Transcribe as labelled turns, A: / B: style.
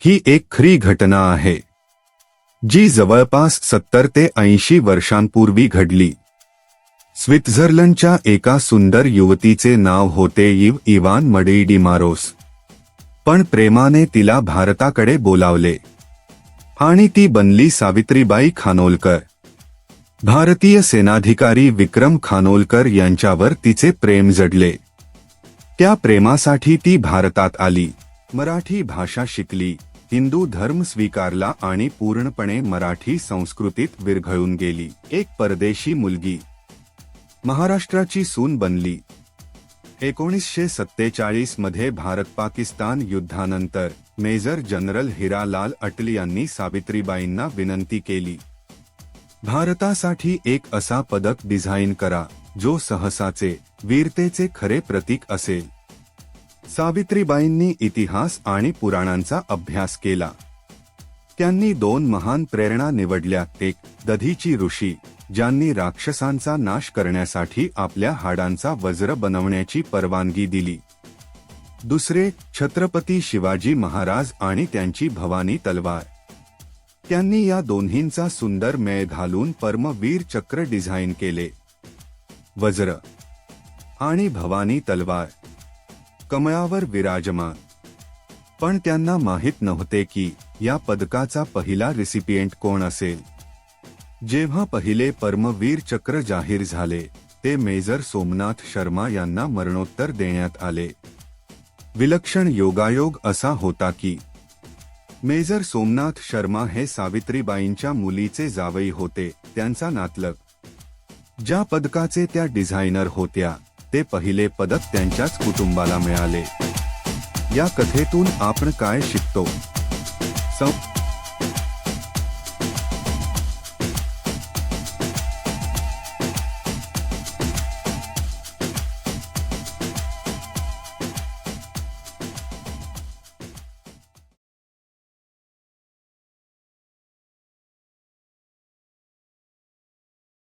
A: ही एक खरी घटना आहे जी जवळपास 70 ते 80 वर्षांपूर्वी घडली। स्वित्झर्लंडच्या एका सुंदर युवतीचे नाव होते इवान मडेई डिमारोस। पण प्रेमाने तिला भारताकडे बोलावले आणि ती बनली सावित्रीबाई खानोलकर। भारतीय सेनाधिकारी विक्रम खानोलकर यांच्यावर तिचे प्रेम जडले। त्या प्रेमासाठी ती भारतात आली, मराठी भाषा शिकली, हिंदू धर्म स्वीकारला आणि पूर्णपणे मराठी संस्कृतीत विरघळून गेली। एक परदेशी मुलगी महाराष्ट्राची सून बनली। 1947 मध्ये भारत-पाकिस्तान युद्धानंतर मेजर जनरल हिरालाल अटल यांनी सावित्रीबाईंना विनंती केली, भारतासाठी एक असा पदक डिझाईन करा जो साहसाचे, वीरतेचे खरे प्रतीक असेल। सावित्रीबाईंनी इतिहास आणि पुराणांचा अभ्यास केला। त्यांनी दोन महान प्रेरणा निवडल्या, एक दधीची ऋषी ज्यांनी राक्षसांचा नाश करण्यासाठी आपल्या हाडांचा वज्र बनवण्याची परवानगी दिली, दुसरे छत्रपती शिवाजी महाराज आणि त्यांची भवानी तलवार। त्यांनी या दोन्हींचा सुंदर मेळ घालून परमवीर चक्र डिझाईन केले। वज्र आणि भवानी तलवार कमळावर विराजमान। पण त्यांना माहित नव्हते की या पदकाचा पहिला रिसिपिएंट कोण असेल। जेव्हा पहिले परमवीर चक्र जाहीर झाले ते मेजर सोमनाथ शर्मा यांना मरणोत्तर देण्यात आले। विलक्षण योगायोग असा होता की मेजर सोमनाथ शर्मा हे सावित्रीबाईंच्या मुलीचे जावई होते, त्यांचा नातलग। ज्या पदकाचे त्या डिझायनर होत्या ते पहिले पदक त्यांच्याच कुटुंबाला मिळाले। या कथेतून आपण काय शिकतो?